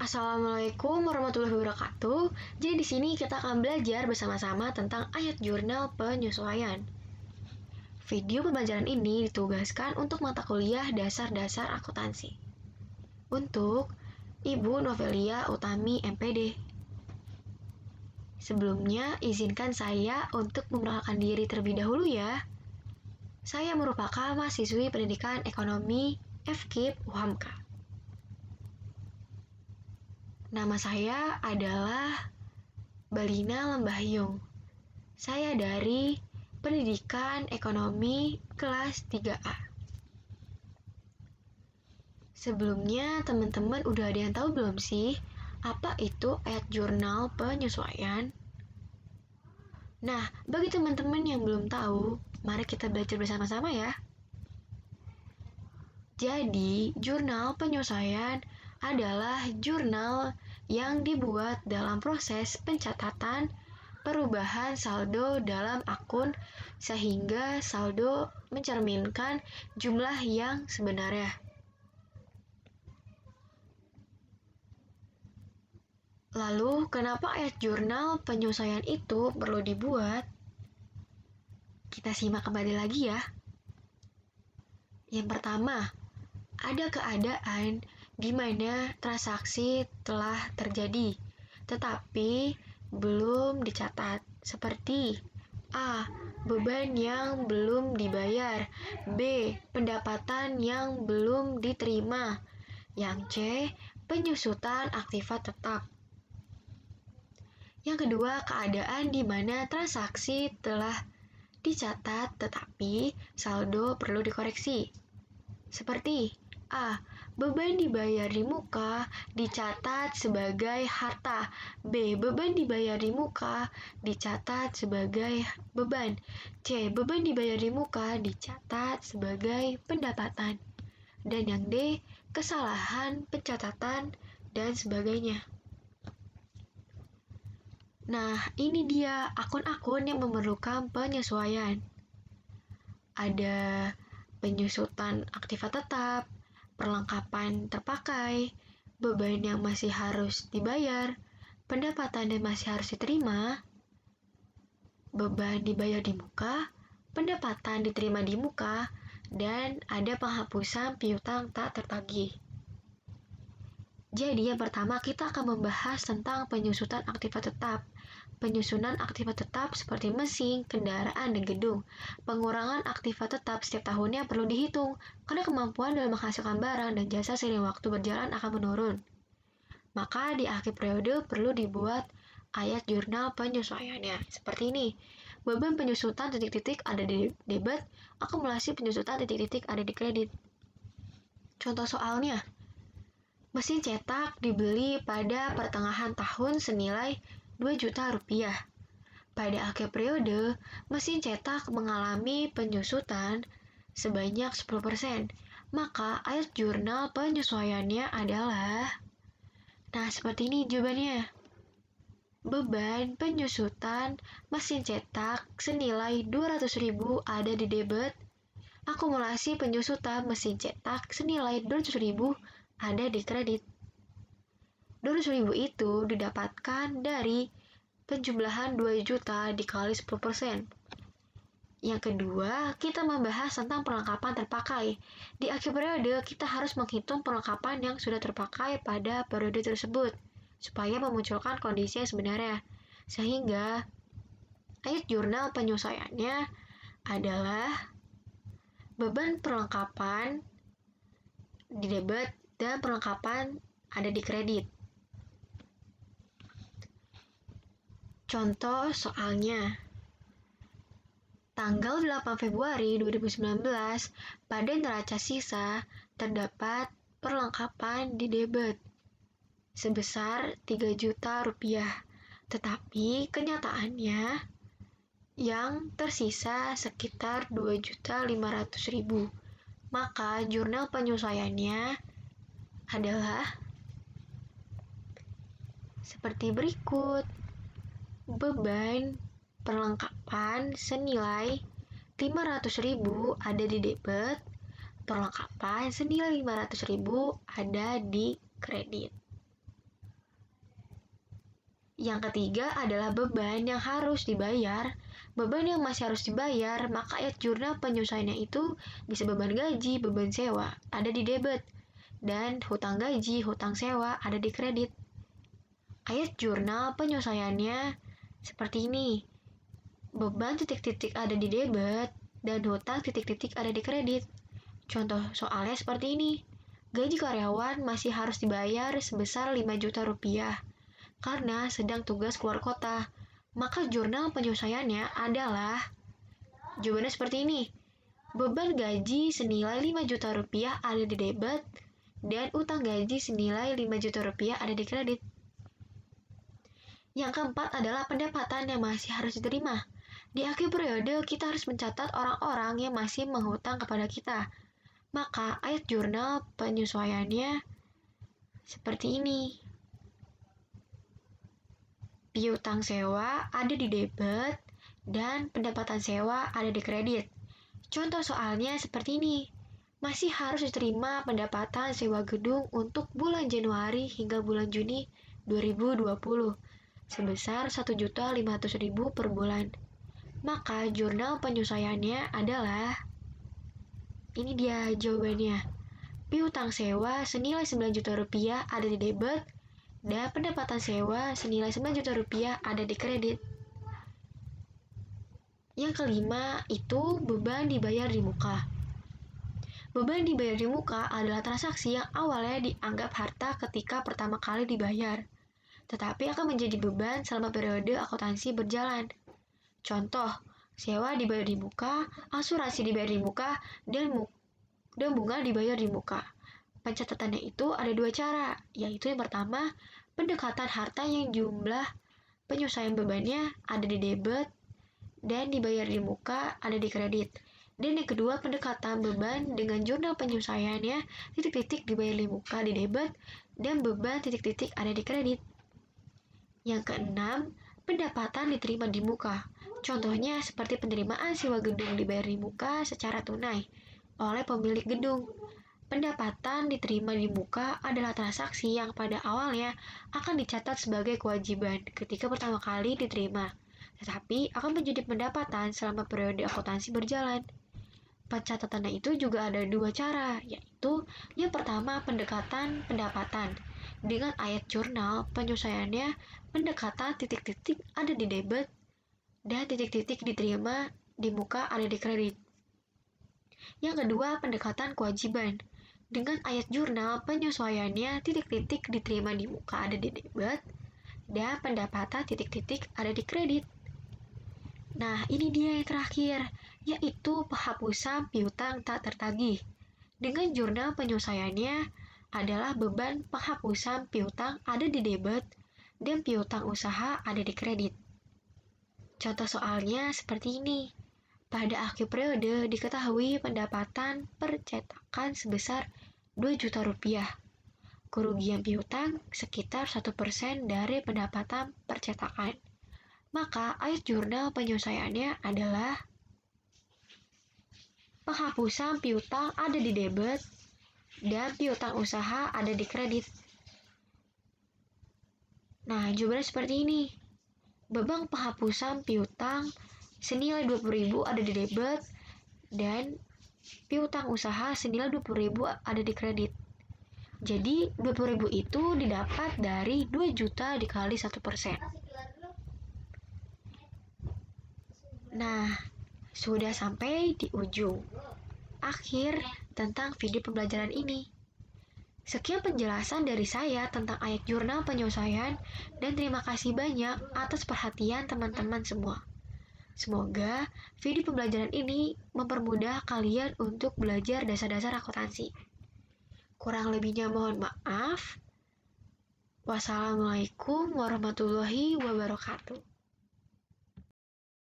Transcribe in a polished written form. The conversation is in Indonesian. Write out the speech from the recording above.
Assalamualaikum warahmatullahi wabarakatuh. Jadi di sini kita akan belajar bersama-sama tentang ayat jurnal penyesuaian. Video pembelajaran ini ditugaskan untuk mata kuliah dasar-dasar akuntansi. Untuk Ibu Novelia Utami MPD. Sebelumnya, izinkan saya untuk memperkenalkan diri terlebih dahulu ya. Saya merupakan mahasiswi pendidikan ekonomi FKIP UHAMKA. Nama saya adalah Balina Lembahyung. Saya dari Pendidikan Ekonomi kelas 3A. Sebelumnya, teman-teman udah ada yang tahu belum sih apa itu ayat jurnal penyesuaian? Nah, bagi teman-teman yang belum tahu, mari kita belajar bersama-sama ya. Jadi, jurnal penyesuaian adalah jurnal yang dibuat dalam proses pencatatan perubahan saldo dalam akun sehingga saldo mencerminkan jumlah yang sebenarnya. Lalu, kenapa ayat jurnal penyesuaian itu perlu dibuat? Kita simak kembali lagi ya. Yang pertama, ada keadaan di mana transaksi telah terjadi, tetapi belum dicatat, seperti A. Beban yang belum dibayar, B. Pendapatan yang belum diterima, yang C. Penyusutan aktiva tetap. Yang kedua, keadaan di mana transaksi telah dicatat tetapi saldo perlu dikoreksi, seperti A. Beban dibayar di muka dicatat sebagai harta, B. Beban dibayar di muka dicatat sebagai beban, C. Beban dibayar di muka dicatat sebagai pendapatan, dan yang D. Kesalahan pencatatan dan sebagainya. Nah, ini dia akun-akun yang memerlukan penyesuaian. Ada penyusutan aktiva tetap, perlengkapan terpakai, beban yang masih harus dibayar, pendapatan yang masih harus diterima, beban dibayar di muka, pendapatan diterima di muka, dan ada penghapusan piutang tak tertagih. Jadi yang pertama kita akan membahas tentang penyusutan aktiva tetap. Penyusunan aktiva tetap seperti mesin, kendaraan, dan gedung. Pengurangan aktiva tetap setiap tahunnya perlu dihitung, karena kemampuan dalam menghasilkan barang dan jasa seiring waktu berjalan akan menurun. Maka di akhir periode perlu dibuat ayat jurnal penyesuaiannya. Seperti ini, beban penyusutan titik-titik ada di debit, akumulasi penyusutan titik-titik ada di kredit. Contoh soalnya, mesin cetak dibeli pada pertengahan tahun senilai 2 juta rupiah. Pada akhir periode, mesin cetak mengalami penyusutan sebanyak 10%. Maka ayat jurnal penyesuaiannya adalah, nah seperti ini jawabannya. Beban penyusutan mesin cetak senilai 200.000 ada di debit. Akumulasi penyusutan mesin cetak senilai 200.000 ada di kredit. 200.000 itu didapatkan dari penjumlahan 2 juta dikali 10%. Yang kedua, kita membahas tentang perlengkapan terpakai. Di akhir periode, kita harus menghitung perlengkapan yang sudah terpakai pada periode tersebut, supaya memunculkan kondisi yang sebenarnya. Sehingga, ayat jurnal penyesuaiannya adalah beban perlengkapan di debit dan perlengkapan ada di kredit. Contoh soalnya, tanggal 8 Februari 2019, pada neraca sisa terdapat perlengkapan di debit sebesar 3 juta rupiah, tetapi kenyataannya yang tersisa sekitar 2.500.000. Maka jurnal penyesuaiannya adalah seperti berikut. Beban perlengkapan senilai 500.000 ada di debit, perlengkapan senilai 500.000 ada di kredit. Yang ketiga adalah beban yang harus dibayar. Beban yang masih harus dibayar, maka ayat jurnal penyesuaiannya itu bisa beban gaji, beban sewa, ada di debit. Dan hutang gaji, hutang sewa, ada di kredit. Ayat jurnal penyesuaiannya seperti ini. Beban titik-titik ada di debit, dan hutang titik-titik ada di kredit. Contoh soalnya seperti ini. Gaji karyawan masih harus dibayar sebesar 5 juta rupiah karena sedang tugas keluar kota. Maka jurnal penyelesaiannya adalah jawabannya seperti ini. Beban gaji senilai 5 juta rupiah ada di debit dan utang gaji senilai 5 juta rupiah ada di kredit. Yang keempat adalah pendapatan yang masih harus diterima. Di akhir periode, kita harus mencatat orang-orang yang masih menghutang kepada kita. Maka ayat jurnal penyesuaiannya seperti ini. Piutang sewa ada di debit dan pendapatan sewa ada di kredit. Contoh soalnya seperti ini. Masih harus diterima pendapatan sewa gedung untuk bulan Januari hingga bulan Juni 2020 sebesar 1.500.000 per bulan. Maka jurnal penyesuaiannya adalah ini dia jawabannya. Piutang sewa senilai 9 juta rupiah ada di debit dan pendapatan sewa senilai 9 juta rupiah ada di kredit. Yang kelima itu beban dibayar di muka. Beban dibayar di muka adalah transaksi yang awalnya dianggap harta ketika pertama kali dibayar, tetapi akan menjadi beban selama periode akuntansi berjalan. Contoh, sewa dibayar di muka, asuransi dibayar di muka, dan bunga dibayar di muka. Pencatatannya itu ada dua cara, yaitu yang pertama, pendekatan harta yang jumlah penyelesaian bebannya ada di debit dan dibayar di muka ada di kredit. Dan yang kedua, pendekatan beban dengan jurnal penyelesaiannya titik-titik dibayar di muka di debit dan beban titik-titik ada di kredit. Yang keenam, pendapatan diterima di muka. Contohnya seperti penerimaan sewa gedung dibayar di muka secara tunai oleh pemilik gedung. Pendapatan diterima di muka adalah transaksi yang pada awalnya akan dicatat sebagai kewajiban ketika pertama kali diterima, tetapi akan menjadi pendapatan selama periode akuntansi berjalan. Pencatatannya itu juga ada dua cara, yaitu yang pertama pendekatan pendapatan. Dengan ayat jurnal penyelesaiannya pendekatan titik-titik ada di debit dan titik-titik diterima di muka ada di kredit. Yang kedua, pendekatan kewajiban. Dengan ayat jurnal penyesuaiannya titik-titik diterima di muka ada di debit dan pendapatan titik-titik ada di kredit. Nah, ini dia yang terakhir, yaitu penghapusan piutang tak tertagih. Dengan jurnal penyelesaiannya adalah beban penghapusan piutang ada di debit dan piutang usaha ada di kredit. Contoh soalnya seperti ini. Pada akhir periode diketahui pendapatan percetakan sebesar 2 juta rupiah. Kerugian piutang sekitar 1% dari pendapatan percetakan. Maka ayat jurnal penyelesaiannya adalah penghapusan piutang ada di debit dan piutang usaha ada di kredit. Nah, jawabannya seperti ini. Beban penghapusan piutang senilai 20.000 ada di debit dan piutang usaha senilai 20.000 ada di kredit. Jadi 20.000 itu didapat dari 2 juta dikali 1%. Nah, sudah sampai di ujung akhir tentang video pembelajaran ini. Sekian penjelasan dari saya tentang ayat jurnal penyelesaian dan terima kasih banyak atas perhatian teman-teman semua. Semoga video pembelajaran ini mempermudah kalian untuk belajar dasar-dasar akuntansi. Kurang lebihnya mohon maaf. Wassalamualaikum warahmatullahi wabarakatuh.